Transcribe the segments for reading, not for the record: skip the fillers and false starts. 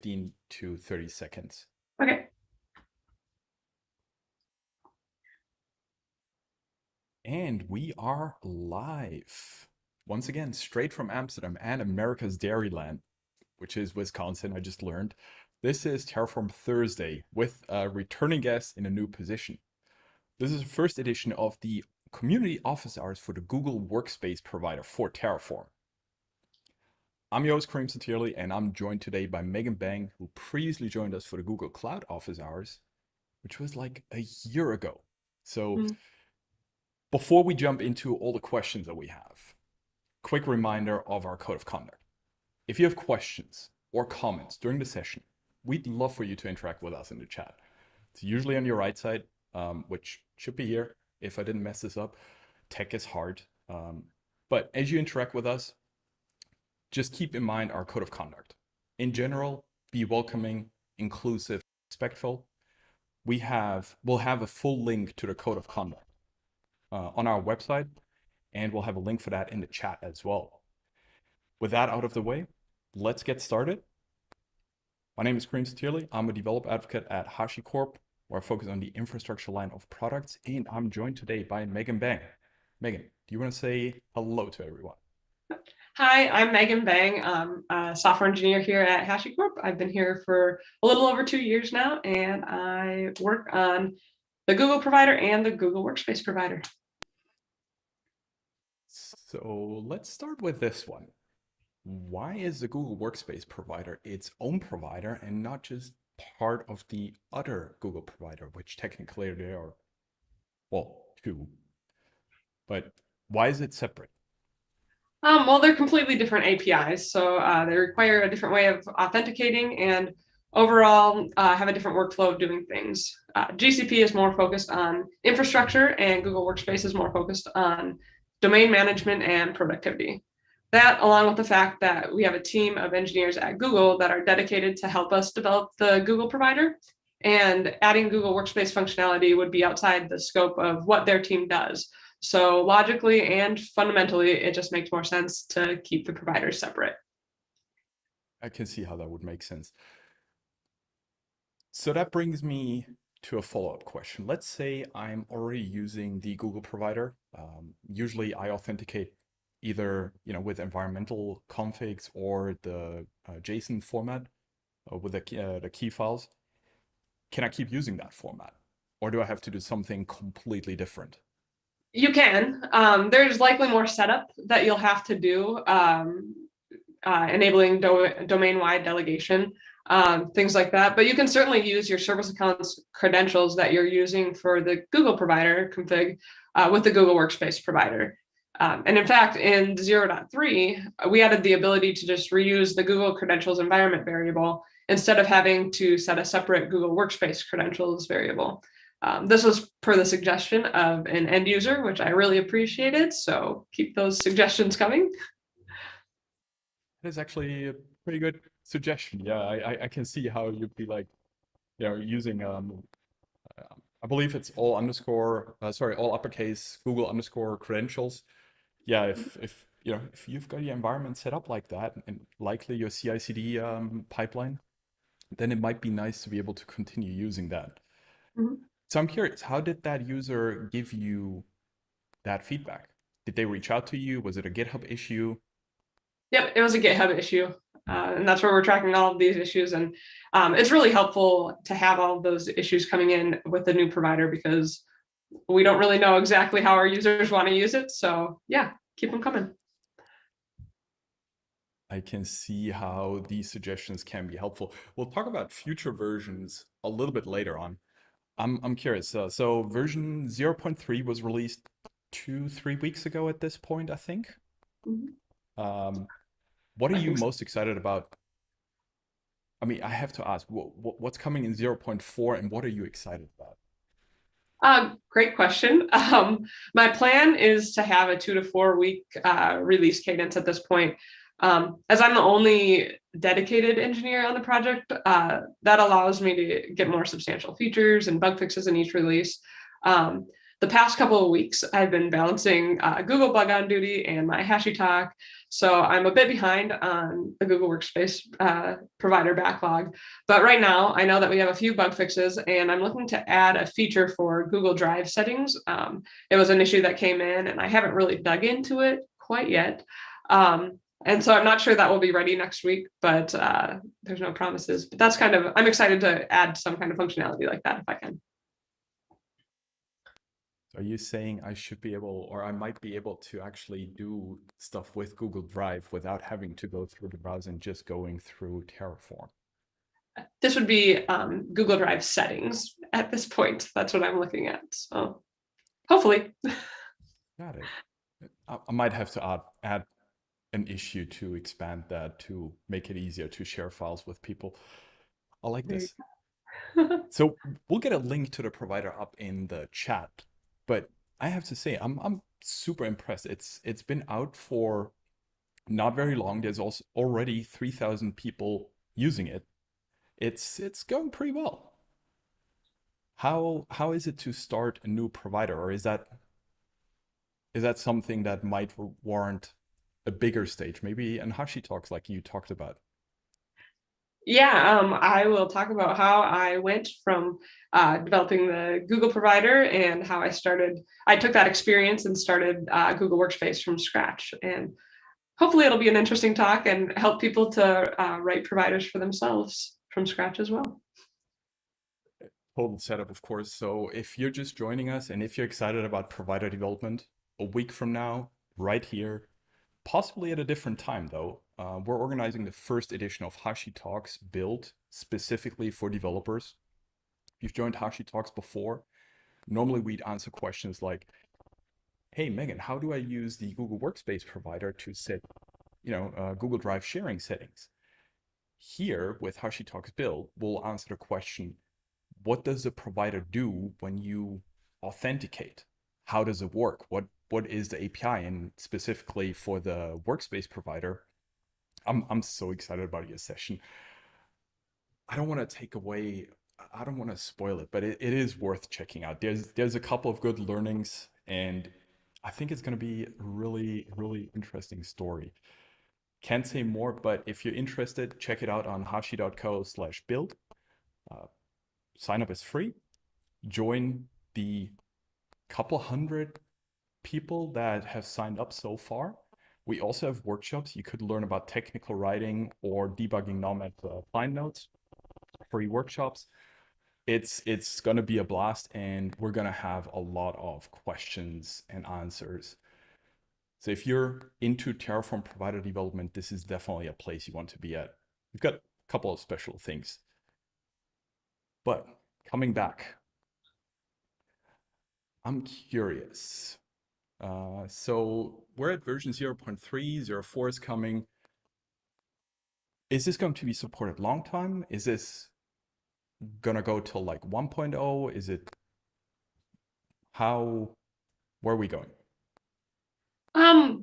15 to 30 seconds. Okay. And we are live. Once again, straight from Amsterdam and America's Dairyland, which is Wisconsin, I just learned. This is Terraform Thursday with a returning guest in a new position. This is the first edition of the community office hours for the Google Workspace Provider for Terraform. I'm your host, Kerim Satirli, and I'm joined today by Megan Bang, who previously joined us for the Google Cloud office hours, which was like a year ago. So before we jump into all the questions that we have, quick reminder of our code of conduct. If you have questions or comments during the session, we'd love for you to interact with us in the chat. It's usually on your right side, which should be here. If I didn't mess this up, tech is hard. But as you interact with us, just keep in mind our code of conduct. In general, be welcoming, inclusive, respectful. We'll have a full link to the code of conduct on our website, and we'll have a link for that in the chat as well. With that out of the way, let's get started. My name is Kerim Satirli. I'm a developer advocate at Hashicorp, where I focus on the infrastructure line of products, and I'm joined today by Megan Bang. Megan, do you want to say hello to everyone? Hi, I'm Megan Bang. I'm a software engineer here at Hashicorp. I've been here for a little over 2 years now, and I work on the Google Provider and the Google Workspace Provider. So let's start with this one. Why is the Google Workspace Provider its own provider and not just part of the other Google provider, which technically there are, well, two. But why is it separate? Well, they're completely different APIs, so they require a different way of authenticating and overall have a different workflow of doing things. GCP is more focused on infrastructure, and Google Workspace is more focused on domain management and productivity. That, along with the fact that we have a team of engineers at Google that are dedicated to help us develop the Google provider, and adding Google Workspace functionality would be outside the scope of what their team does. So logically and fundamentally, it just makes more sense to keep the providers separate. I can see how that would make sense. So that brings me to a follow-up question. Let's say I'm already using the Google provider. Usually I authenticate either with environmental configs or the JSON format with the key files. Can I keep using that format, or do I have to do something completely different? You can. There's likely more setup that you'll have to do, enabling domain-wide delegation, things like that. But you can certainly use your service accounts credentials that you're using for the Google provider config with the Google Workspace provider. And in fact, in 0.3, we added the ability to just reuse the Google credentials environment variable instead of having to set a separate Google Workspace credentials variable. This was per the suggestion of an end user, which I really appreciated. So keep those suggestions coming. That is actually a pretty good suggestion. Yeah, I can see how you'd be like, using I believe it's all uppercase Google underscore credentials. Yeah, if you've got your environment set up like that, and likely your CI/CD pipeline, then it might be nice to be able to continue using that. Mm-hmm. So I'm curious, how did that user give you that feedback? Did they reach out to you? Was it a GitHub issue? Yep, it was a GitHub issue. And that's where we're tracking all of these issues. And it's really helpful to have all of those issues coming in with the new provider, because we don't really know exactly how our users want to use it. So yeah, keep them coming. I can see how these suggestions can be helpful. We'll talk about future versions a little bit later on. I'm curious. So version 0.3 was released 2-3 weeks ago at this point, I think. Mm-hmm. What are you most excited about? I mean, I have to ask, what's coming in 0.4 and what are you excited about? Great question. My plan is to have a 2 to 4 week release cadence at this point. As I'm the only dedicated engineer on the project, that allows me to get more substantial features and bug fixes in each release. the past couple of weeks, I've been balancing Google Bug on Duty and my Hashitalk. So I'm a bit behind on the Google Workspace provider backlog. But right now, I know that we have a few bug fixes, and I'm looking to add a feature for Google Drive settings. It was an issue that came in, and I haven't really dug into it quite yet. And so I'm not sure that will be ready next week, but there's no promises. But that's kind of, I'm excited to add some kind of functionality like that if I can. Are you saying I should be able, or I might be able to actually do stuff with Google Drive without having to go through the browser and just going through Terraform? This would be Google Drive settings at this point. That's what I'm looking at. So hopefully. Got it. I might have to add an issue to expand that to make it easier to share files with people. I like this. So we'll get a link to the provider up in the chat, but I have to say I'm super impressed. It's been out for not very long. There's also already 3,000 people using it. It's going pretty well. How is it to start a new provider, or is that something that might warrant a bigger stage, maybe in Hashitalks like you talked about? Yeah, I will talk about how I went from developing the Google provider and how I took that experience and started Google Workspace from scratch. And hopefully it'll be an interesting talk and help people to write providers for themselves from scratch as well. Total setup, of course. So if you're just joining us and if you're excited about provider development, a week from now, right here, possibly at a different time though, we're organizing the first edition of Hashitalks built specifically for developers. If you've joined Hashitalks before, normally we'd answer questions like, hey, Megan, how do I use the Google Workspace Provider to set, Google Drive sharing settings? Here with Hashitalks build, we'll answer the question, what does the provider do when you authenticate? How does it work? What is the API? And specifically for the workspace provider, I'm so excited about your session. I don't want to take away, I don't want to spoil it, but it is worth checking out. There's a couple of good learnings, and I think it's going to be a really, really interesting story. Can't say more, but if you're interested, check it out on hashi.co/build. Sign up is free. Join the couple hundred people that have signed up so far. We also have workshops. You could learn about technical writing or debugging Nomad find notes. Free workshops. It's gonna be a blast, and we're gonna have a lot of questions and answers. So if you're into Terraform provider development, this is definitely a place you want to be at. We've got a couple of special things. But coming back, I'm curious. So we're at version 0.3, 0.4 is coming. Is this going to be supported long time? Is this gonna go till like 1.0? Is it where are we going?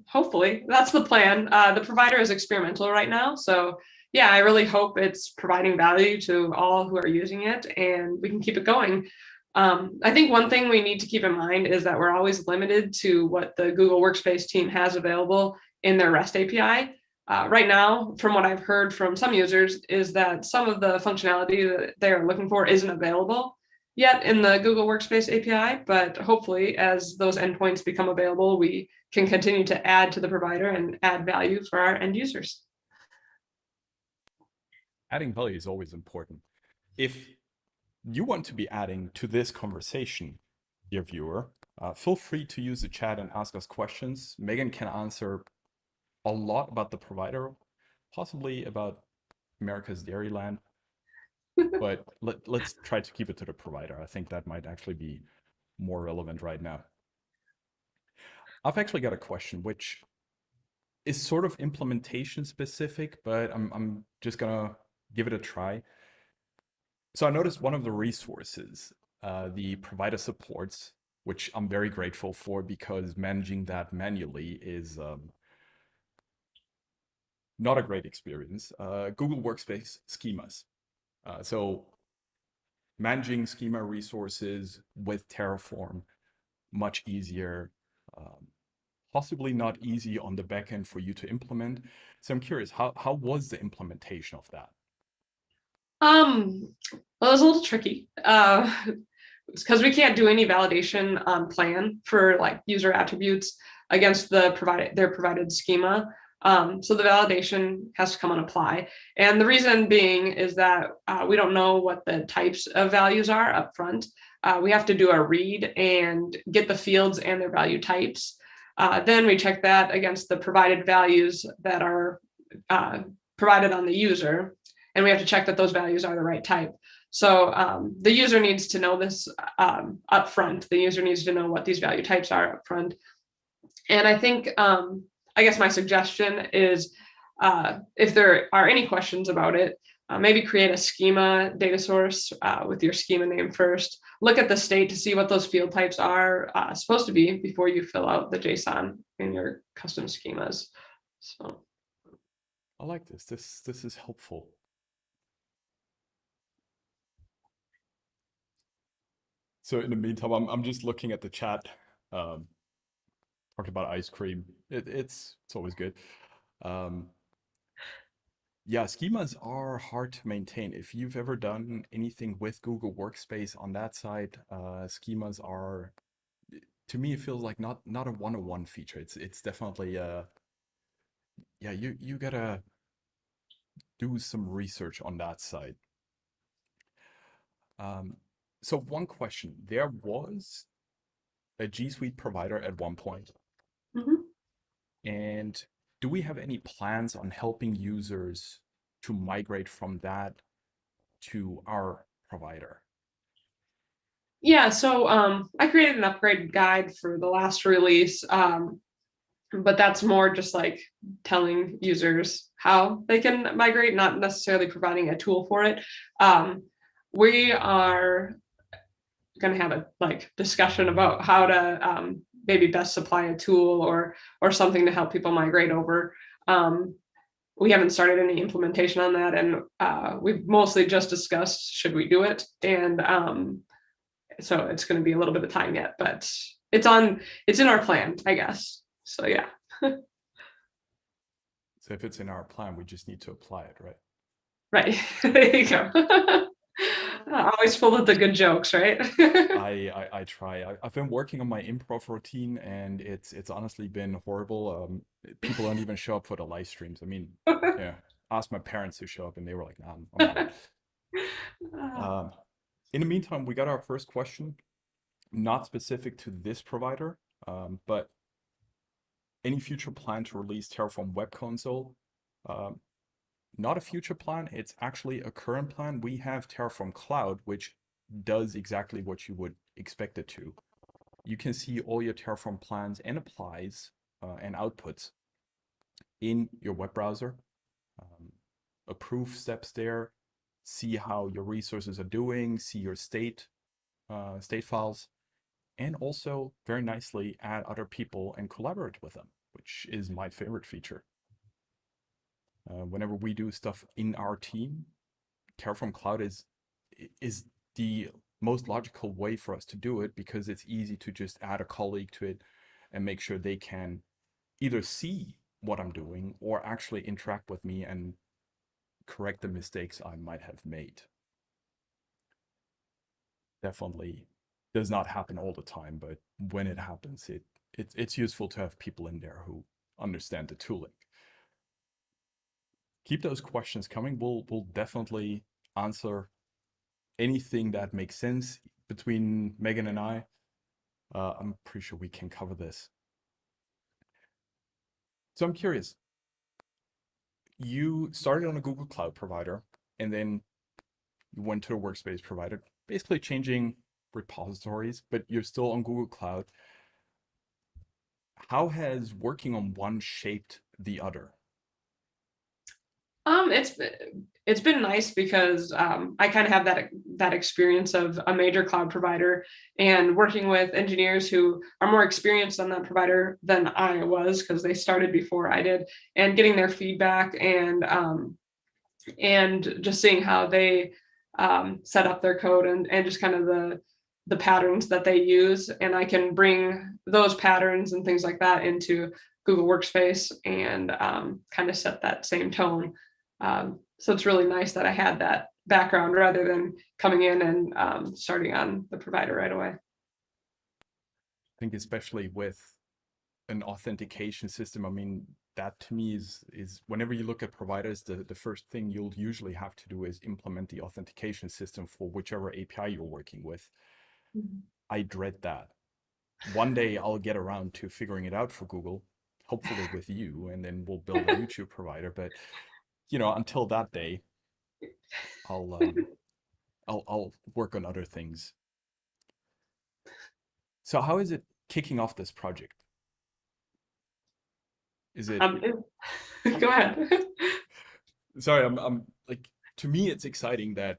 Hopefully that's the plan. The provider is experimental right now, so yeah, I really hope it's providing value to all who are using it, and we can keep it going. I think one thing we need to keep in mind is that we're always limited to what the Google Workspace team has available in their REST API. Right now, from what I've heard from some users, is that some of the functionality that they're looking for isn't available yet in the Google Workspace API, but hopefully as those endpoints become available, we can continue to add to the provider and add value for our end users. Adding value is always important. If you want to be adding to this conversation, dear viewer, feel free to use the chat and ask us questions. Megan can answer a lot about the provider, possibly about America's Dairyland, but let's try to keep it to the provider. I think that might actually be more relevant right now. I've actually got a question, which is sort of implementation specific, but I'm just gonna give it a try. So I noticed one of the resources, the provider supports, which I'm very grateful for because managing that manually is not a great experience. Google Workspace schemas. So managing schema resources with Terraform much easier, possibly not easy on the back end for you to implement. So I'm curious, how was the implementation of that? Well, it was a little tricky. Because we can't do any validation plan for like user attributes against their provided schema. So the validation has to come on apply. And the reason being is that we don't know what the types of values are up front. We have to do a read and get the fields and their value types. Then we check that against the provided values that are provided on the user. And we have to check that those values are the right type. So the user needs to know this up front. The user needs to know what these value types are up front. And I think, I guess my suggestion is if there are any questions about it, maybe create a schema data source with your schema name first. Look at the state to see what those field types are supposed to be before you fill out the JSON in your custom schemas. So I like this. This is helpful. So in the meantime, I'm just looking at the chat. Talked about ice cream. It's always good. Um, yeah, schemas are hard to maintain. If you've ever done anything with Google Workspace on that side, schemas are, to me, it feels like not a one-on-one feature. It's definitely yeah, you gotta do some research on that side. Um, so one question, there was a G Suite provider at one point. mhm. And do we have any plans on helping users to migrate from that to our provider? Yeah, so I created an upgrade guide for the last release, but that's more just like telling users how they can migrate, not necessarily providing a tool for it. We are going to have a like discussion about how to maybe best supply a tool or something to help people migrate over. We haven't started any implementation on that, and we've mostly just discussed should we do it, and so it's going to be a little bit of time yet, but it's in our plan, I guess. So yeah. So if it's in our plan, we just need to apply it, right? Right. There you go. Always full of the good jokes, right? I try. I've been working on my improv routine, and it's honestly been horrible. People don't even show up for the live streams. I mean, yeah, asked my parents to show up, and they were like, "Nah, I'm out." In the meantime, we got our first question, not specific to this provider, but any future plan to release Terraform Web Console? Um, Not a future plan, it's actually a current plan. We have Terraform Cloud, which does exactly what you would expect it to. You can see all your Terraform plans and applies and outputs in your web browser. Approve steps there, see how your resources are doing, see your state files, and also very nicely add other people and collaborate with them, which is my favorite feature. Whenever we do stuff in our team, Terraform Cloud is the most logical way for us to do it because it's easy to just add a colleague to it and make sure they can either see what I'm doing or actually interact with me and correct the mistakes I might have made. Definitely does not happen all the time, but when it happens, it's useful to have people in there who understand the tooling. Keep those questions coming. We'll definitely answer anything that makes sense between Megan and I. I'm pretty sure we can cover this. So I'm curious. You started on a Google Cloud provider, and then you went to a workspace provider, basically changing repositories, but you're still on Google Cloud. How has working on one shaped the other? It's been nice because I kind of have that experience of a major cloud provider and working with engineers who are more experienced on that provider than I was because they started before I did, and getting their feedback and just seeing how they set up their code and just kind of the patterns that they use, and I can bring those patterns and things like that into Google Workspace and kind of set that same tone. So it's really nice that I had that background rather than coming in and starting on the provider right away. I think especially with an authentication system, I mean, that to me is whenever you look at providers, the first thing you'll usually have to do is implement the authentication system for whichever API you're working with. Mhm. I dread that. One day I'll get around to figuring it out for Google, hopefully with you, and then we'll build a YouTube provider. But until that day, I'll I'll work on other things. So how is it kicking off this project? Is it Um, Go ahead. sorry, I'm like, to me it's exciting that,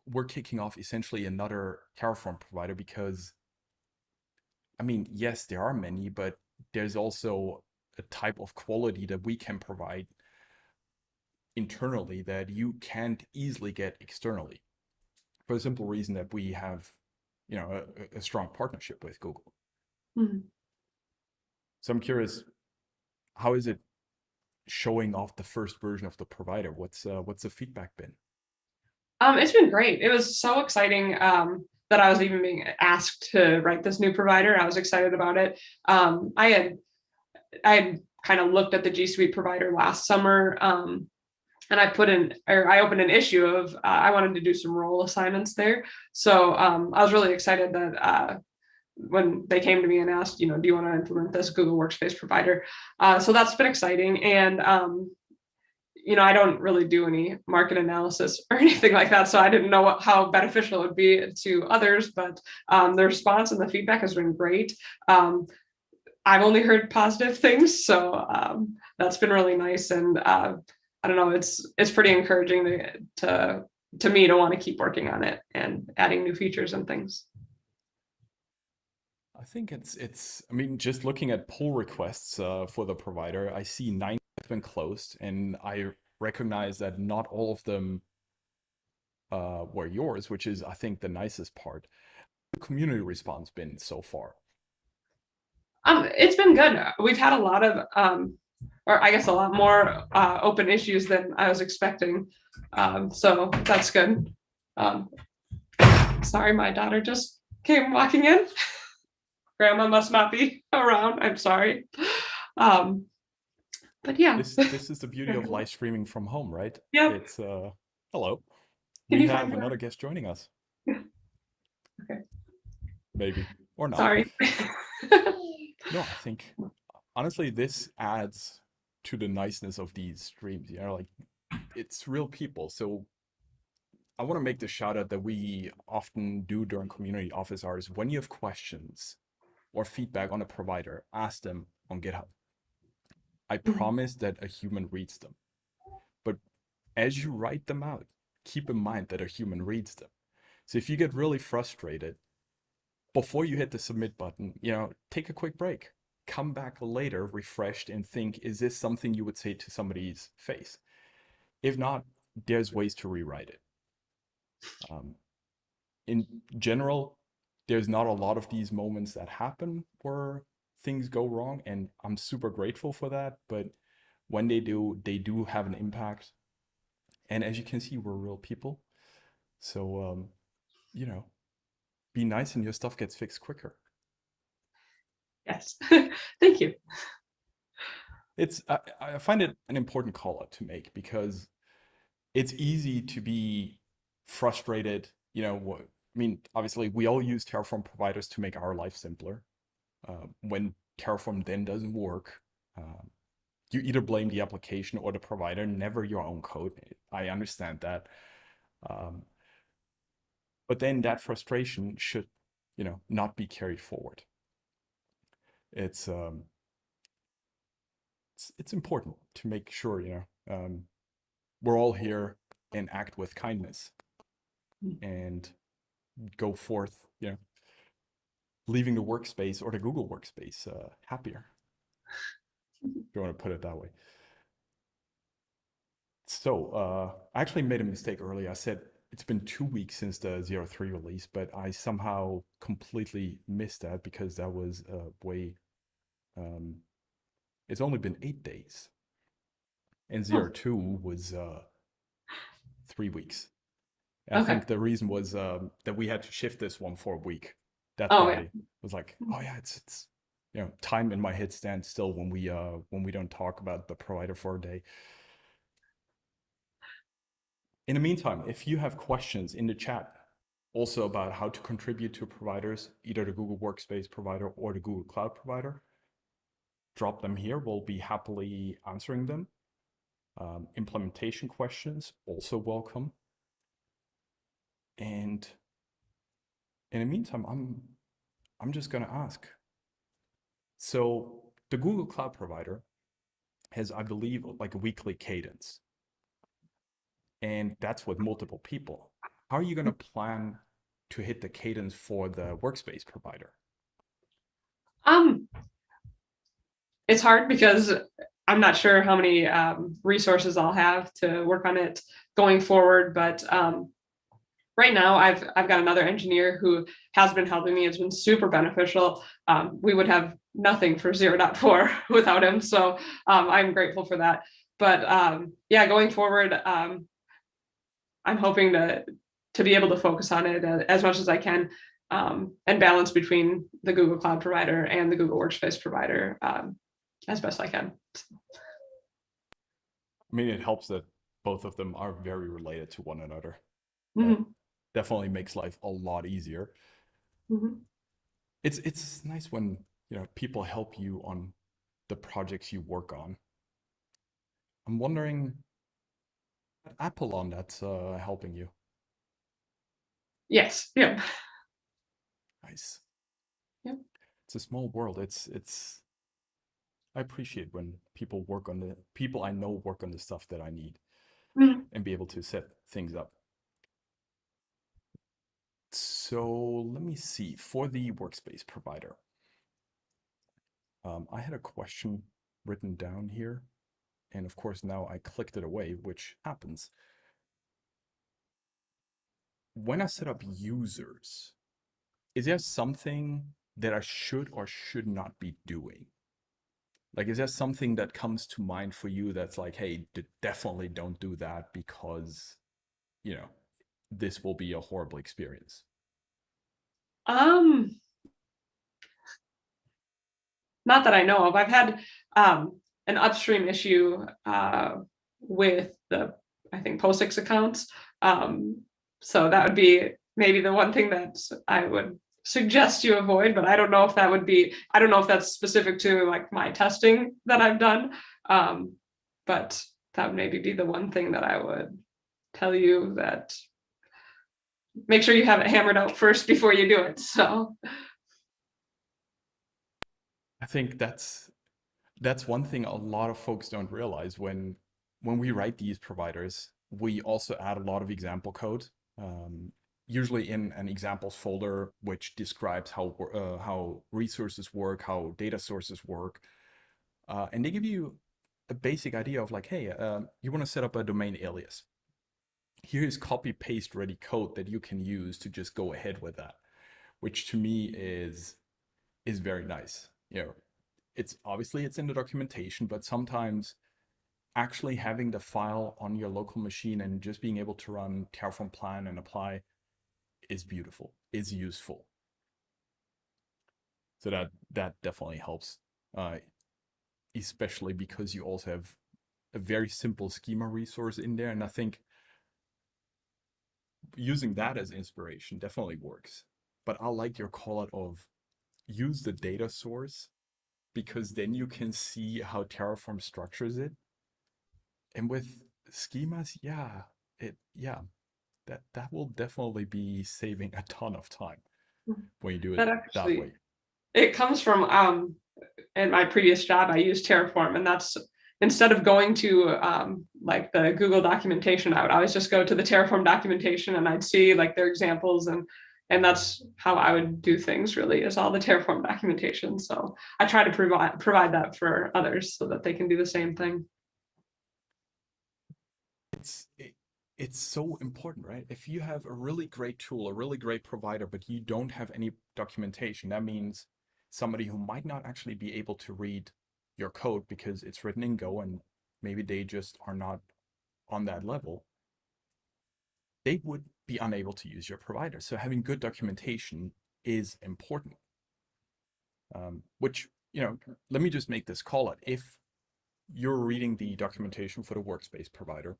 we're kicking off essentially another Terraform provider because I mean, yes, there are many, but there's also a type of quality that we can provide internally that you can't easily get externally for the simple reason that we have, a strong partnership with Google. Mhm. So I'm curious, how is it showing off the first version of the provider? What's the feedback been? It's been great. It was so exciting that I was even being asked to write this new provider. I was excited about it. I had kind of looked at the G Suite provider last summer, and I opened an issue of I wanted to do some role assignments there. So I was really excited that when they came to me and asked, do you want to implement this Google Workspace Provider? So that's been exciting, and I don't really do any market analysis or anything like that, so I didn't know how beneficial it would be to others. But the response and the feedback has been great. I've only heard positive things, so that's been really nice. And I don't know, it's pretty encouraging to me to want to keep working on it and adding new features and things. I think it's I mean, just looking at pull requests for the provider, I see 9 have been closed, and I recognize that not all of them were yours, which is, I think, the nicest part. The community response been so far? It's been good. We've had a lot of, or I guess a lot more open issues than I was expecting. So that's good. Um, Sorry, my daughter just came walking in. Grandma must not be around. I'm sorry. Um, but yeah. This is the beauty of live streaming from home, right? Yep. It's hello. Can We you find have her? another guest joining us, Okay. maybe, or not. Sorry. No, I think honestly this adds to the niceness of these streams, like it's real people. So I want to make the shout out that we often do during community office hours. When you have questions or feedback on a provider, ask them on GitHub. I promise that a human reads them. But as you write them out, keep in mind that a human reads them. So if you get really frustrated, before you hit the submit button, take a quick break. Come back later refreshed and think, is this something you would say to somebody's face? If not, there's ways to rewrite it. In general, there's not a lot of these moments that happen where things go wrong, and I'm super grateful for that. But when they do have an impact. And as you can see, we're real people. So, you know, be nice and your stuff gets fixed quicker. Yes. Thank you. I find it an important call out to make because it's easy to be frustrated. I mean, obviously, we all use Terraform providers to make our life simpler. When Terraform then doesn't work, you either blame the application or the provider, never your own code. I understand that. Um, but then that frustration should, not be carried forward. It's um, it's important to make sure, we're all here and act with kindness and go forth, leaving the workspace or the Google workspace happier, if you want to put it that way. So I actually made a mistake earlier. I said it's been 2 weeks since the 03 release, but I somehow completely missed that because that was way. Um, it's only been 8 days, and Oh, 02 was 3 weeks. And I okay. think the reason was that we had to shift this one for a week. That's Oh why yeah. I was like, oh yeah, it's time in my head stands still when we don't talk about the provider for a day. In the meantime, if you have questions in the chat also about how to contribute to providers, either the Google Workspace Provider or the Google Cloud Provider, drop them here. We'll be happily answering them. Implementation questions also welcome. And in the meantime, I'm just gonna ask. So the Google Cloud Provider has, I believe, like a weekly cadence, and that's with multiple people. How are you gonna plan to hit the cadence for the Workspace Provider? Um, it's hard because I'm not sure how many resources I'll have to work on it going forward, but right now I've got another engineer who has been helping me. It's been super beneficial. We would have nothing for 0.4 without him, so I'm grateful for that. But yeah, going forward, I'm hoping to be able to focus on it as much as I can, and balance between the Google Cloud Provider and the Google Workspace Provider as best I can. I mean, it helps that both of them are very related to one another. That Mhm, definitely makes life a lot easier. mhm. It's nice when people help you on the projects you work on. I'm wondering, Apple on that's helping you. Yes, yeah, Nice. yeah. It's a small world. It's I appreciate when people work on the people I know work on the stuff that I need Mhm. and be able to set things up. So let me see for the workspace provider. I had a question written down here, and of course now I clicked it away, which happens. When I set up users, is there something that I should or should not be doing? Like, is there something that comes to mind for you that's like, hey, definitely don't do that because, you know, this will be a horrible experience? Um, Not that I know of. I've had an upstream issue with the, I think, POSIX accounts. Um, so that would be maybe the one thing that I would suggest you avoid, but I don't know if that would be, I don't know if that's specific to like my testing that I've done. Um, but that would maybe be the one thing that I would tell you, that make sure you have it hammered out first before you do it. So I think that's one thing a lot of folks don't realize when we write these providers, we also add a lot of example code, um, usually in an examples folder, which describes how resources work, how data sources work, and they give you a basic idea of like, hey, you want to set up a domain alias. Here is copy paste ready code that you can use to just go ahead with that, which to me is very nice. It's obviously it's in the documentation, but sometimes actually having the file on your local machine and just being able to run Terraform plan and apply is beautiful, is useful. So that definitely helps, uh, especially because you also have a very simple schema resource in there. And I think using that as inspiration definitely works. But I like your call out of use the data source because then you can see how Terraform structures it. And with schemas, yeah, that will definitely be saving a ton of time when you do it that that actually, way. it comes from in my previous job I used Terraform, and that's, instead of going to like the Google documentation, I would always just go to the Terraform documentation and I'd see like their examples, and that's how I would do things, really, is all the Terraform documentation. So I try to provide that for others so that they can do the same thing. It's it's so important, right? If you have a really great tool, a really great provider, but you don't have any documentation, that means somebody who might not actually be able to read your code because it's written in Go and maybe they just are not on that level, they would be unable to use your provider. So having good documentation is important. Which, let me just make this call out. If you're reading the documentation for the Workspace provider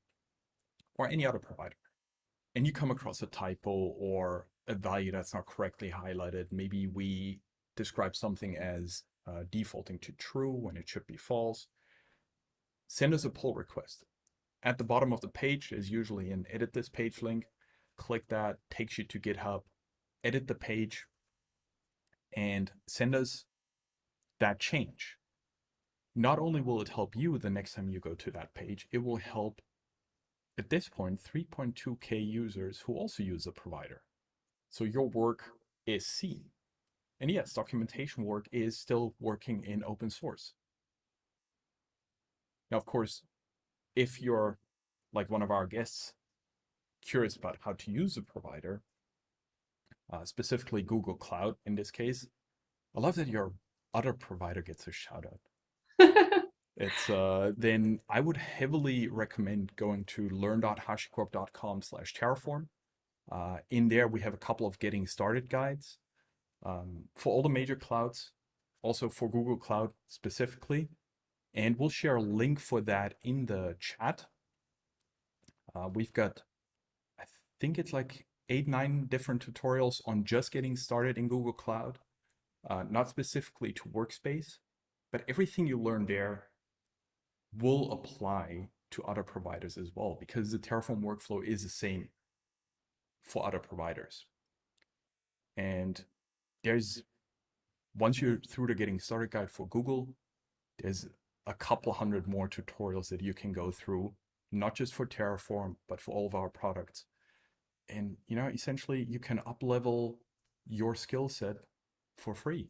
or any other provider, and you come across a typo or a value that's not correctly highlighted, maybe we describe something as defaulting to true when it should be false, send us a pull request. At the bottom of the page is usually an edit this page link. Click that, takes you to GitHub, edit the page, and send us that change. Not only will it help you the next time you go to that page, it will help, at this point, 3.2K users who also use a provider. So your work is seen. And yes, documentation work is still working in open source. Now, of course, if you're like one of our guests, curious about how to use a provider, specifically Google Cloud in this case, I love that your other provider gets a shout out. It's then I would heavily recommend going to learn.hashicorp.com/terraform. In there, we have a couple of getting started guides for all the major clouds, also for Google Cloud specifically. And we'll share a link for that in the chat. We've got, I think it's like 8-9 different tutorials on just getting started in Google Cloud, not specifically to Workspace, but everything you learn there will apply to other providers as well, because the Terraform workflow is the same for other providers. And once you're through the getting started guide for Google, there's a couple hundred more tutorials that you can go through, not just for Terraform, but for all of our products. And, essentially you can up-level your skill set for free.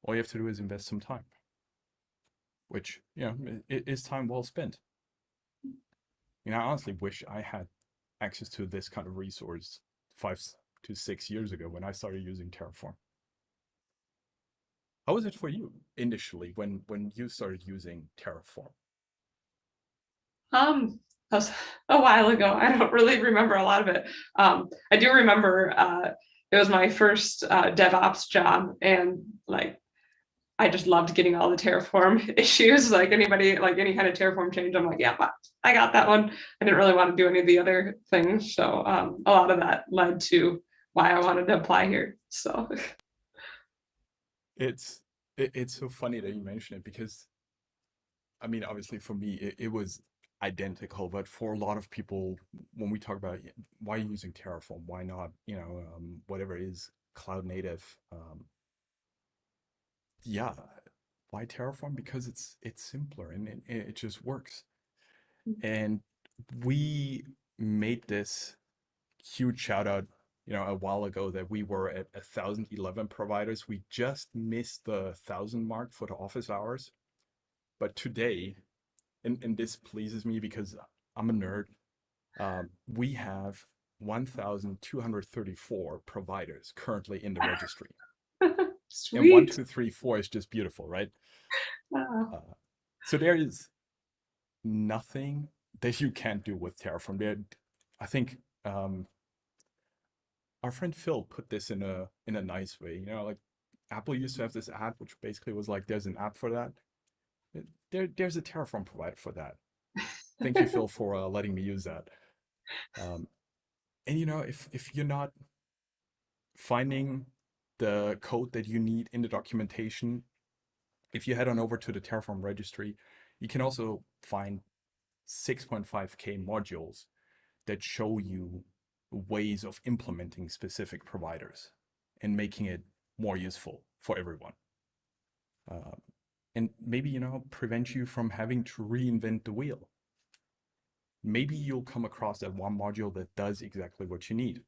All you have to do is invest some time, which, it is time well spent. I honestly wish I had access to this kind of resource 5 to 6 years ago when I started using Terraform. How was it for you initially when you started using Terraform? That was a while ago. I don't really remember a lot of it. I do remember it was my first DevOps job, and like I just loved getting all the Terraform issues. Like anybody, like any kind of Terraform change, I'm like, yeah, I got that one. I didn't really want to do any of the other things, so a lot of that led to why I wanted to apply here. So It's so funny that you mention it because, I mean, obviously for me it was identical, but for a lot of people, when we talk about why using Terraform, why not, whatever is cloud native, yeah, why Terraform? Because it's simpler and it just works. And we made this huge shout out, a while ago that we were at 1,011 providers. We just missed the 1,000 mark for the office hours. But today, and this pleases me because I'm a nerd, we have 1,234 providers currently in the registry. And 1, sweet. 2, 3, 4 is just beautiful, right? Uh, So there is nothing that you can't do with Terraform. I think our friend Phil put this in a nice way. Like Apple used to have this app, which basically was like, there's an app for that. There's a Terraform provider for that. Thank you, Phil, for letting me use that. And if you're not finding the code that you need in the documentation, if you head on over to the Terraform registry, you can also find 6.5K modules that show you ways of implementing specific providers and making it more useful for everyone. And maybe, prevent you from having to reinvent the wheel. Maybe you'll come across that one module that does exactly what you need.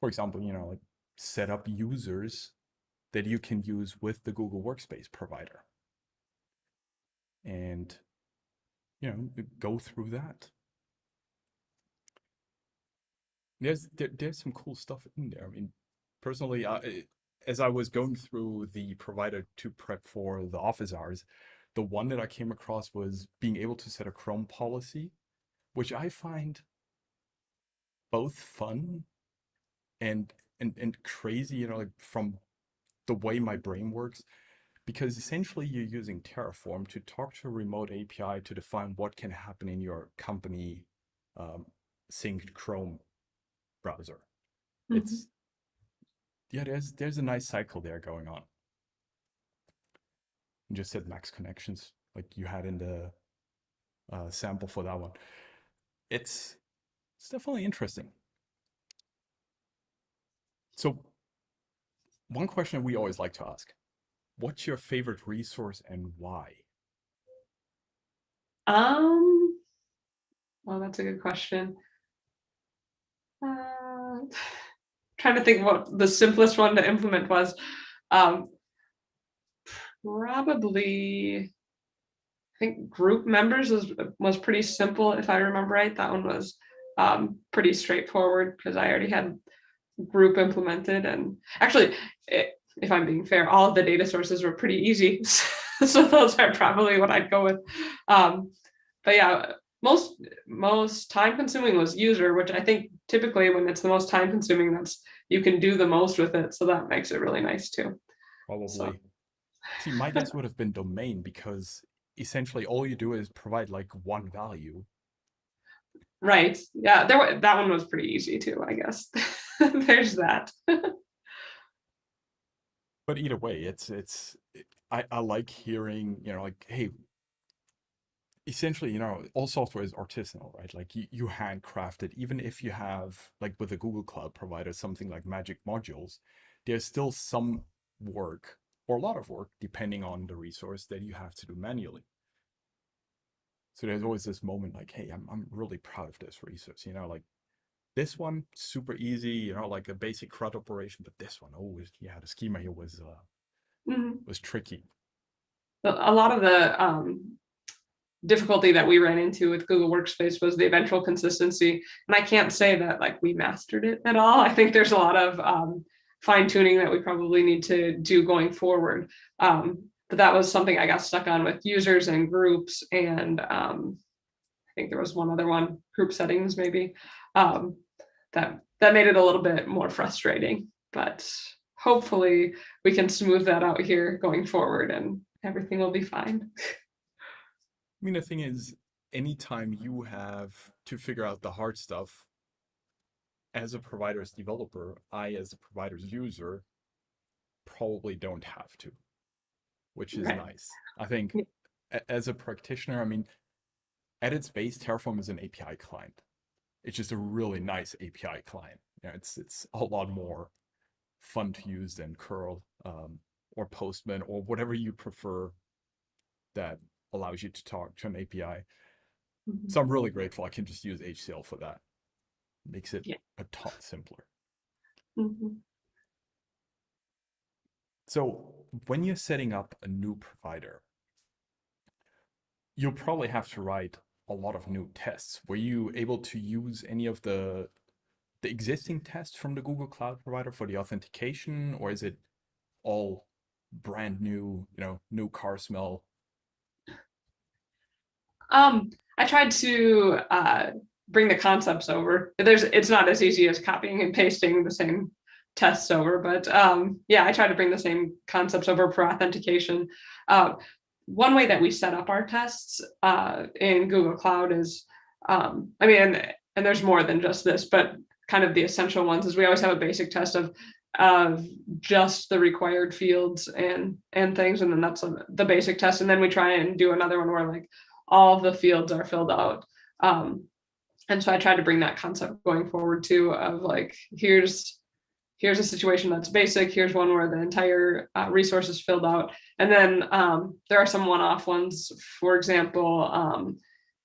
For example, like set up users that you can use with the Google Workspace Provider. And, go through that. There's some cool stuff in there. I mean, personally, as I was going through the provider to prep for the office hours, the one that I came across was being able to set a Chrome policy, which I find both fun and and crazy, like from the way my brain works, because essentially you're using Terraform to talk to a remote API to define what can happen in your company um, synced Chrome browser. Mhm. It's yeah, there's a nice cycle there going on. You just said max connections, like you had in the sample for that one. It's it's definitely interesting. So one question we always like to ask: what's your favorite resource and why? Um, well, that's a good question. Uh, trying to think what the simplest one to implement was. Um, Probably, I think group members was pretty simple if I remember right. That one was pretty straightforward because I already had group implemented, and actually, if I'm being fair, all of the data sources were pretty easy. So those are probably what I'd go with. Um, but yeah, most time consuming was user, which I think typically when it's the most time consuming, that's you can do the most with it. So that makes it really nice too. So Probably. See, my guess would have been domain because essentially all you do is provide like one value. right, yeah, that one was pretty easy too, I guess. There's that. But either way, I like hearing, like, hey, essentially, all software is artisanal, right? Like you handcraft it, even if you have, like with a Google Cloud provider, something like Magic Modules, there's still some work or a lot of work, depending on the resource that you have to do manually. So there's always this moment like, hey, I'm really proud of this resource, like this one, super easy, like a basic CRUD operation, but this one, oh, yeah, the schema here Mhm. was tricky. A lot of the difficulty that we ran into with Google Workspace was the eventual consistency. And I can't say that like we mastered it at all. I think there's a lot of fine tuning that we probably need to do going forward. But that was something I got stuck on with users and groups. And I think there was one other one, group settings maybe, um, that made it a little bit more frustrating. But hopefully we can smooth that out here going forward and everything will be fine. I mean, the thing is, anytime you have to figure out the hard stuff as a provider's developer, I, as a provider's user, probably don't have to, which is Right. nice. I think as a practitioner, I mean, at its base, Terraform is an API client. It's just a really nice API client. It's a lot more fun to use than curl or Postman or whatever you prefer that allows you to talk to an API. Mhm. So I'm really grateful I can just use HCL for that. Makes it Yeah. a ton simpler. Mhm. So when you're setting up a new provider, you'll probably have to write a lot of new tests. Were you able to use any of the existing tests from the Google Cloud provider for the authentication, or is it all brand new, new car smell? I tried to bring the concepts over. It's not as easy as copying and pasting the same tests over, but yeah, I try to bring the same concepts over for authentication. Uh, One way that we set up our tests in Google Cloud is, I mean, and there's more than just this, but kind of the essential ones is we always have a basic test of just the required fields and things, and then that's the basic test, and then we try and do another one where like all of the fields are filled out. And so I tried to bring that concept going forward too of like here's a situation that's basic, here's one where the entire resource is filled out, and then there are some one-off ones. For example,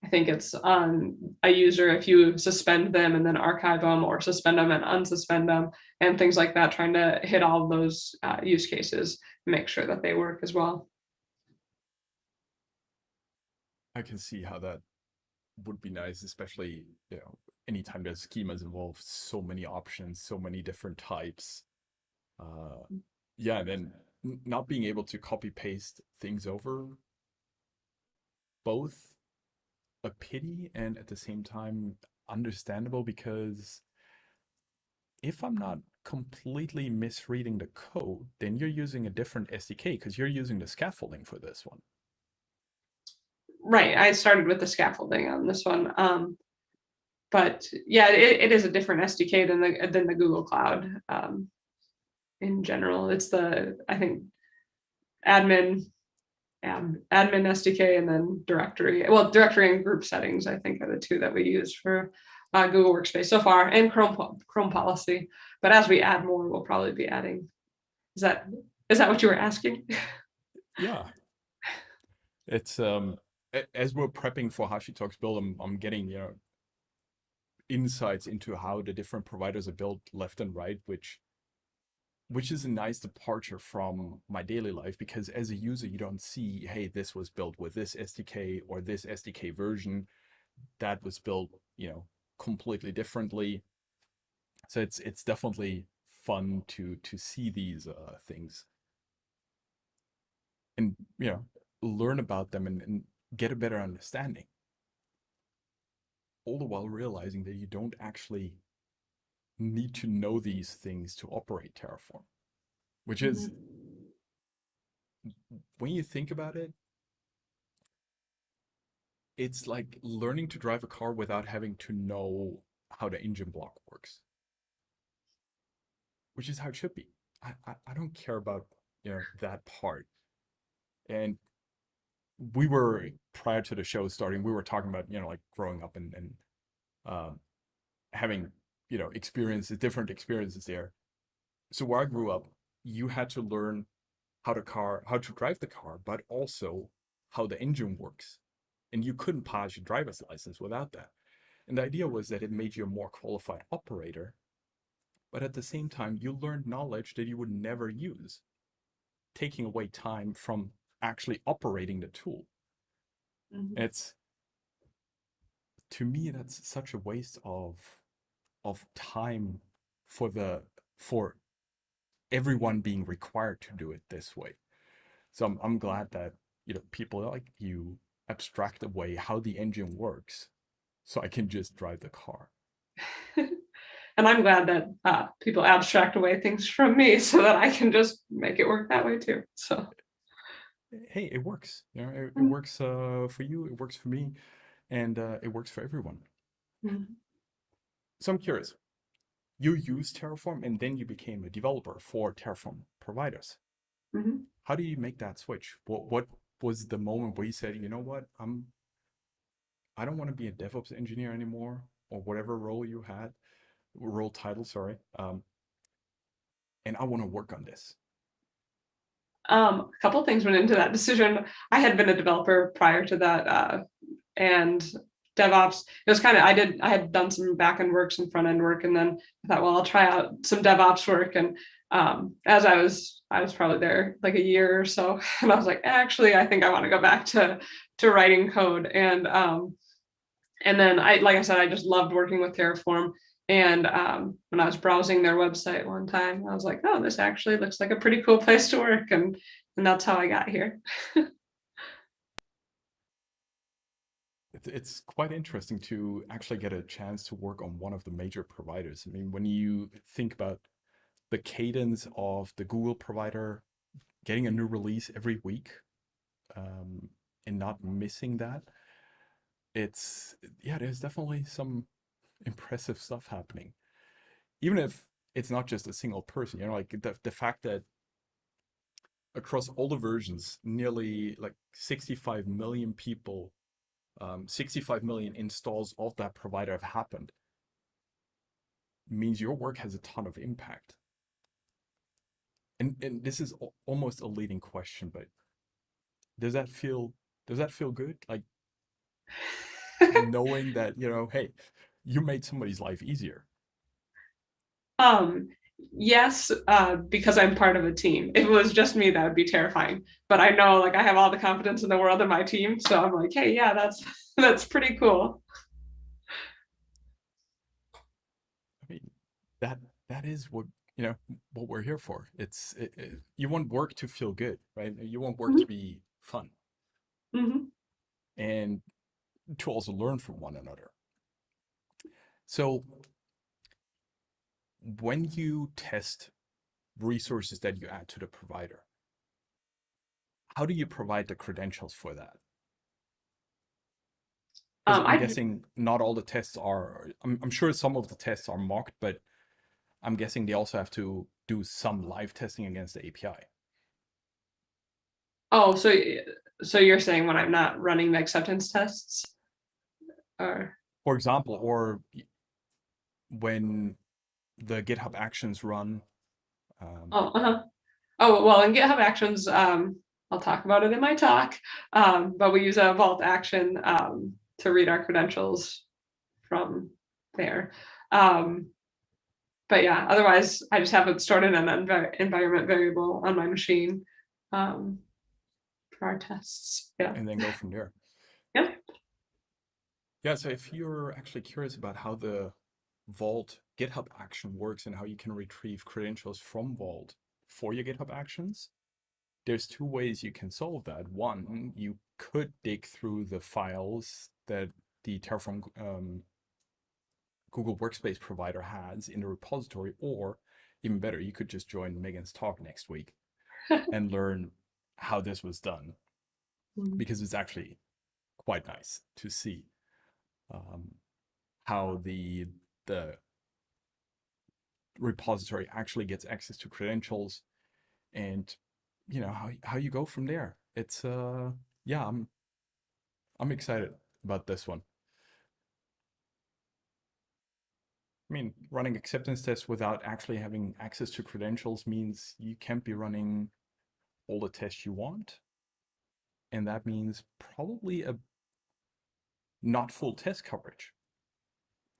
I think it's on a user if you suspend them and then archive them, or suspend them and unsuspend them, and things like that, trying to hit all of those use cases, make sure that they work as well. I can see how that would be nice, especially, anytime there's schemas involved, so many options, so many different types. Uh, yeah, and then not being able to copy paste things over, both a pity and at the same time understandable, because if I'm not completely misreading the code, then you're using a different SDK because you're using the scaffolding for this one. Right. I started with the scaffolding on this one. But yeah, it is a different SDK than the Google Cloud. In general, it's the, I think, admin SDK, and then directory. Well, directory and group settings, I think, are the two that we use for Google Workspace so far, and Chrome policy. But as we add more, we'll probably be adding. Is that what you were asking? Yeah, it's as we're prepping for Hashitalk's build, I'm getting, insights into how the different providers are built left and right, which is a nice departure from my daily life, because as a user you don't see, hey, this was built with this SDK or this SDK version that was built, completely differently. So it's definitely fun to see these things and learn about them and get a better understanding, all the while realizing that you don't actually need to know these things to operate Terraform, which is, when you think about it, it's like learning to drive a car without having to know how the engine block works, which is how it should be. I don't care about that part. And we were, prior to the show starting, we were talking about like growing up and uh, having different experiences there. So where I grew up, you had to learn how to drive the car, but also how the engine works, and you couldn't pass your driver's license without that. And the idea was that it made you a more qualified operator, but at the same time, you learned knowledge that you would never use, taking away time from actually operating the tool. Mhm. It's, to me, that's such a waste of time for everyone being required to do it this way. So I'm glad that people like you abstract away how the engine works, so I can just drive the car. And I'm glad that people abstract away things from me so that I can just make it work that way too. So, Hey, it works. It works for you. It works for me, and it works for everyone. mm-hmm. So I'm curious. You used Terraform, and then you became a developer for Terraform providers. Mm-hmm. How do you make that switch? What was the moment where you said, you know what, I don't want to be a DevOps engineer anymore, or whatever role title, sorry, and I want to work on this. A couple things went into that decision. I had been a developer prior to that, and DevOps. It was kind of, I had done some back end work, some front end work, and then I thought, well, I'll try out some DevOps work. And as I was probably there like a year or so, and I was like, actually, I think I want to go back to writing code. And then like I said, I just loved working with Terraform. And when I was browsing their website one time, I was like, oh, this actually looks like a pretty cool place to work. And that's how I got here. It's quite interesting to actually get a chance to work on one of the major providers. I mean, when you think about the cadence of the Google provider, getting a new release every week, um, and not missing that, there's definitely some impressive stuff happening. Even if it's not just a single person, like the fact that across all the versions, nearly like 65 million people, 65 million installs of that provider have happened, means your work has a ton of impact. And this is almost a leading question, but does that feel good? Like, knowing that, hey, you made somebody's life easier. Um, yes, because I'm part of a team. If it was just me, that would be terrifying. But I know, like, I have all the confidence in the world in my team, so I'm like, hey, yeah, that's that's pretty cool. that is what what we're here for. You want work to feel good, right? You want work to be fun Mm-hmm. and to also learn from one another. So when you test resources that you add to the provider, how do you provide the credentials for that? Because I'm I guessing not all the tests are, I'm sure some of the tests are mocked, but I'm guessing they also have to do some live testing against the API. Oh, so you're saying when I'm not running the acceptance tests, or For example, or when the GitHub Actions run. oh, uh-huh. Oh, well, in GitHub Actions, I'll talk about it in my talk, but we use a Vault action to read our credentials from there. But yeah, otherwise, I just have it stored in an environment variable on my machine for our tests. Yeah. And then go from there. Yep. Yeah, so if you're actually curious about how the Vault GitHub action works and how you can retrieve credentials from Vault for your GitHub Actions, there's two ways you can solve that. One, you could dig through the files that the Terraform Google Workspace Provider has in the repository, or even better, you could just join Megan's talk next week and learn how this was done, because it's actually quite nice to see how the repository actually gets access to credentials, and how you go from there. It's yeah, I'm excited about this one. I mean, running acceptance tests without actually having access to credentials means you can't be running all the tests you want, and that means probably a not full test coverage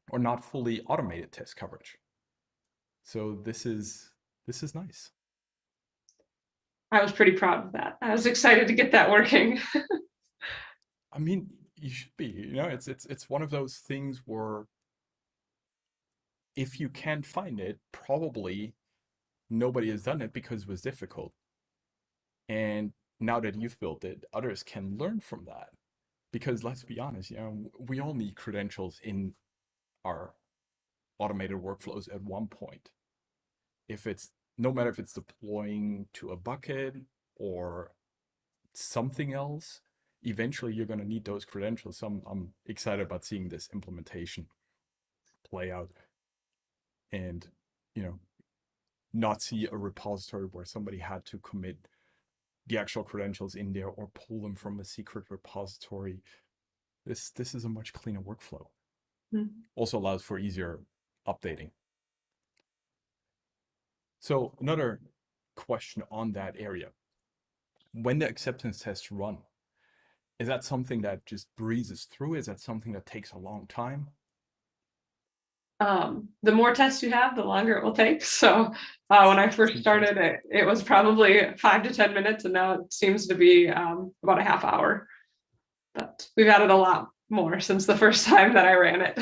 or not fully automated test coverage. So this is nice. I was pretty proud of that. I was excited to get that working. I mean, you should be. It's one of those things where if you can't find it, probably nobody has done it because it was difficult. And now that you've built it, others can learn from that. Because let's be honest, we all need credentials in our automated workflows at one point. If it's no matter if it's deploying to a bucket or something else, eventually you're going to need those credentials. So I'm excited about seeing this implementation play out, and not see a repository where somebody had to commit the actual credentials in there or pull them from a secret repository. This is a much cleaner workflow. Also allows for easier updating. So another question on that area: when the acceptance tests run, is that something that just breezes through? Is that something that takes a long time? The more tests you have, the longer it will take. So when I first started, it was probably 5 to 10 minutes, and now it seems to be about a half hour. But we've added a lot more since the first time that I ran it.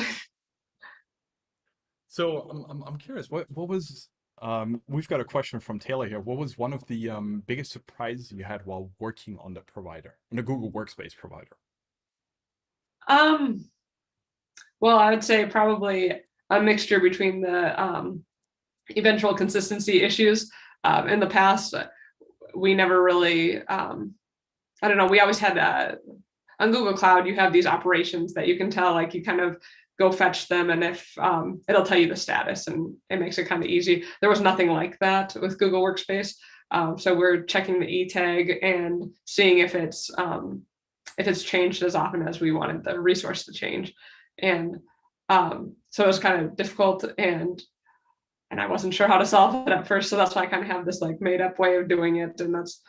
So I'm curious, what was we've got a question from Taylor here. What was one of the biggest surprises you had while working on the provider, on the Google Workspace Provider? Well, I would say probably a mixture between the eventual consistency issues. In the past, we never really, I don't know, we always had on Google Cloud, you have these operations that you can tell, like you kind of go fetch them, and if it'll tell you the status, and it makes it kind of easy. There was nothing like that with Google Workspace. So we're checking the E tag and seeing if it's changed as often as we wanted the resource to change. And so it was kind of difficult, and I wasn't sure how to solve it at first. So that's why I kind of have this like made up way of doing it. And that's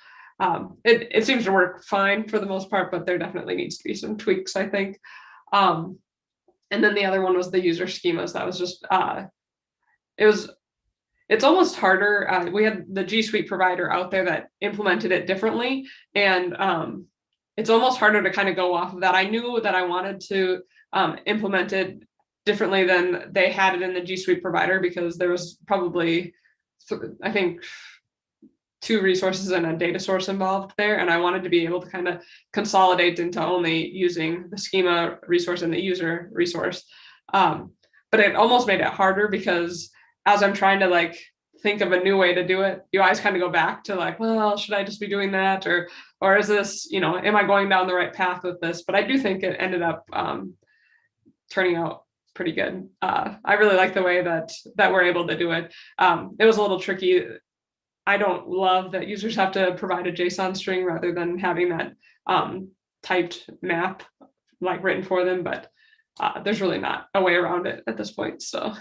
it seems to work fine for the most part, but there definitely needs to be some tweaks, I think. And then the other one was the user schemas. That was just it's almost harder. We had the G Suite provider out there that implemented it differently, and it's almost harder to kind of go off of that. I knew that I wanted to implement it differently than they had it in the G Suite provider, because there was probably, I think, two resources and a data source involved there. And I wanted to be able to kind of consolidate into only using the schema resource and the user resource. But it almost made it harder, because as I'm trying to like think of a new way to do it, you always kind of go back to like, well, should I just be doing that? Or is this, am I going down the right path with this? But I do think it ended up turning out pretty good. I really like the way that we're able to do it. It was a little tricky. I don't love that users have to provide a JSON string rather than having that typed map like written for them, but there's really not a way around it at this point. So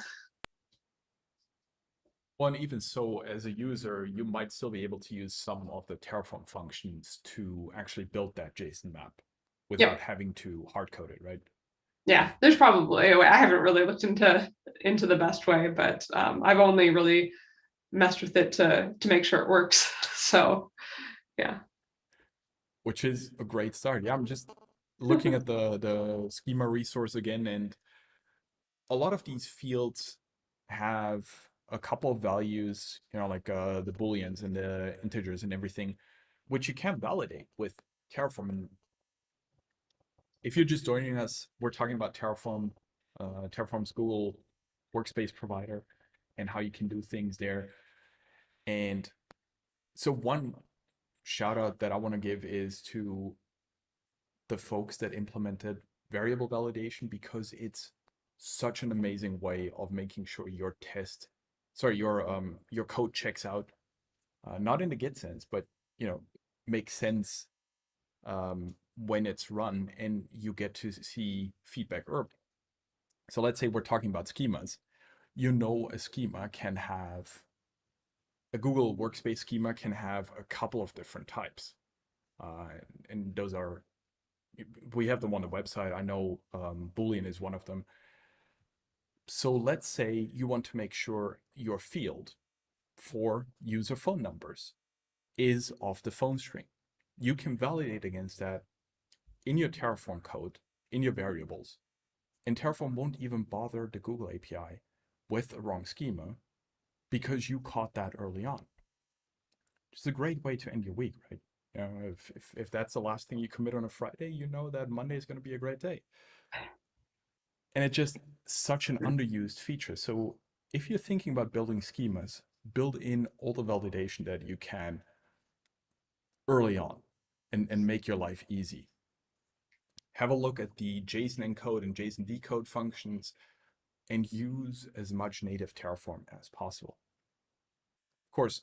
Well, and even so, as a user, you might still be able to use some of the Terraform functions to actually build that JSON map without yep, having to hard code it, right? yeah, there's probably a way. I haven't really looked into the best way, but I've only really messed with it to make sure it works. So yeah. Which is a great start. Yeah, I'm just looking at the schema resource again, and a lot of these fields have a couple of values, like the booleans and the integers and everything, which you can validate with Terraform. And if you're just joining us, we're talking about Terraform, Terraform's Google Workspace Provider, and how you can do things there. And so one shout out that I want to give is to the folks that implemented variable validation, because it's such an amazing way of making sure your code checks out, not in the Git sense, but makes sense when it's run and you get to see feedback early. So let's say we're talking about schemas. A schema can have a Google Workspace schema can have a couple of different types, and those are we have them on the website. I know Boolean is one of them. So let's say you want to make sure your field for user phone numbers is of the phone string. You can validate against that in your Terraform code, in your variables, and Terraform won't even bother the Google API with a wrong schema because you caught that early on. It's a great way to end your week, right? If that's the last thing you commit on a Friday, you know that Monday is going to be a great day. And it's just such an underused feature. So if you're thinking about building schemas, build in all the validation that you can early on and make your life easy. Have a look at the JSON encode and JSON decode functions and use as much native Terraform as possible. Of course,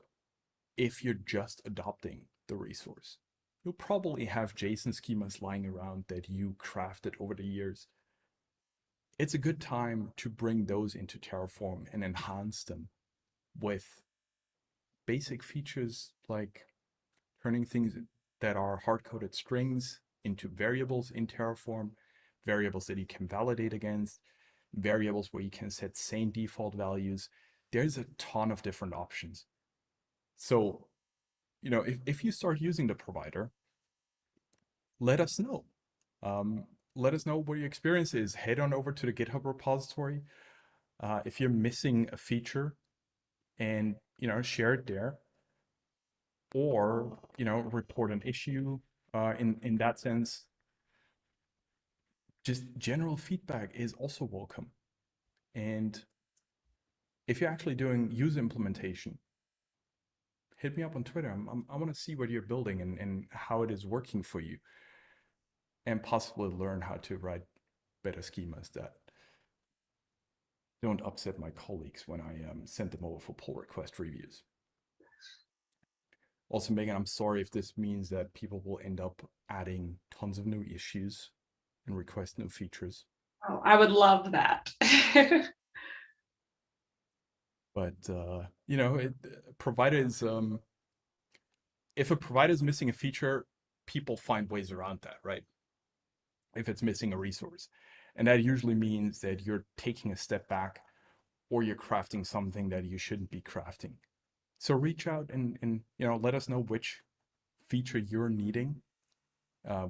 if you're just adopting the resource, you'll probably have JSON schemas lying around that you crafted over the years. It's a good time to bring those into Terraform and enhance them with basic features like turning things that are hard-coded strings into variables in Terraform, variables that you can validate against, variables where you can set same default values. There's a ton of different options. So, if you start using the provider, let us know. Let us know what your experience is. Head on over to the GitHub repository. If you're missing a feature, and share it there, or report an issue. In that sense, just general feedback is also welcome. And if you're actually doing user implementation, hit me up on Twitter. I want to see what you're building and how it is working for you, and possibly learn how to write better schemas that don't upset my colleagues when I send them over for pull request reviews. Also, Megan, I'm sorry if this means that people will end up adding tons of new issues and request new features. Oh, I would love that. But providers, if a provider is missing a feature, people find ways around that, right? If it's missing a resource, and that usually means that you're taking a step back, or you're crafting something that you shouldn't be crafting. So reach out and let us know which feature you're needing,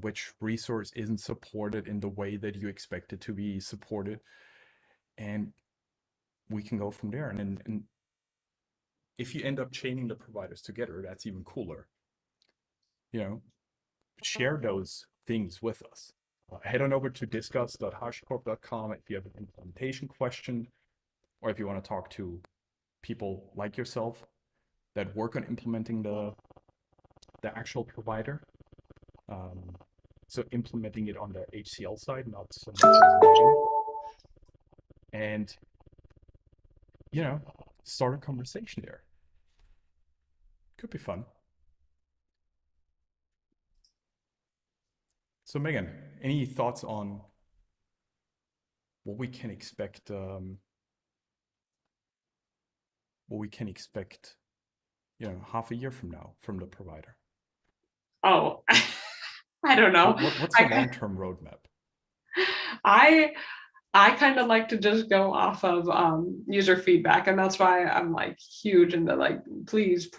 which resource isn't supported in the way that you expect it to be supported, and we can go from there. And if you end up chaining the providers together, that's even cooler. You know, share those things with us. Head on over to discuss.hashicorp.com if you have an implementation question, or if you want to talk to people like yourself that work on implementing the actual provider. So implementing it on the HCL side, not so much as Megan. And, start a conversation there. Could be fun. So Megan, any thoughts on what we can expect? Half a year from now from the provider? Oh, I don't know. What's the long-term roadmap? I kind of like to just go off of user feedback, and that's why I'm like huge into like please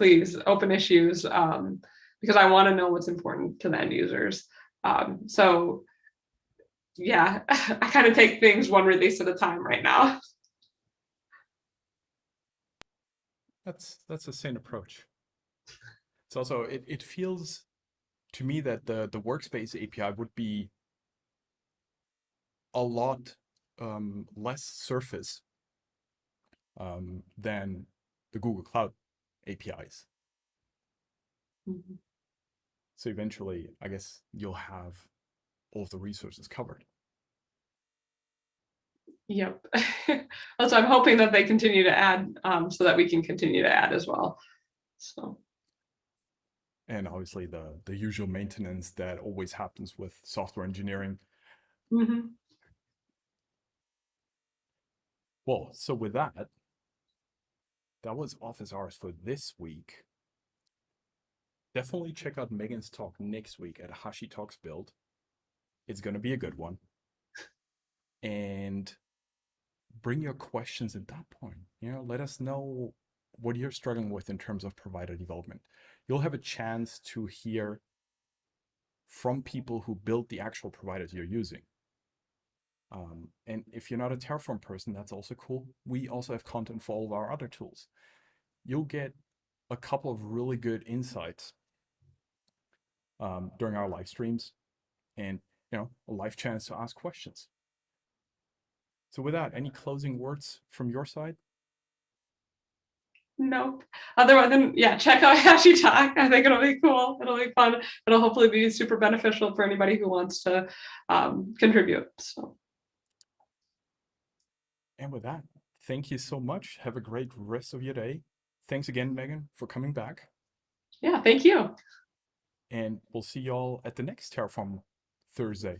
open issues, because I want to know what's important to the end users. So yeah, I kind of take things one release at a time right now. That's a sane approach. It's also it feels to me that the workspace API would be a lot less surface than the Google Cloud APIs. Mm-hmm. So eventually, I guess you'll have all of the resources covered. Yep. So I'm hoping that they continue to add, so that we can continue to add as well. So. And obviously the usual maintenance that always happens with software engineering. Mm-hmm. Well, so with that was office hours for this week. Definitely check out Megan's talk next week at Hashi Talks Build. It's going to be a good one. And bring your questions at that point. Let us know what you're struggling with in terms of provider development. You'll have a chance to hear from people who build the actual providers you're using. And if you're not a Terraform person, that's also cool. We also have content for all of our other tools. You'll get a couple of really good insights during our live streams, and a live chance to ask questions. So with that, any closing words from your side? Nope. Otherwise, then yeah, check out Hashi Talk. I think it'll be cool. It'll be fun. It'll hopefully be super beneficial for anybody who wants to contribute. So. And with that, thank you so much. Have a great rest of your day. Thanks again, Megan, for coming back. Yeah, thank you. And we'll see y'all at the next Terraform Thursday.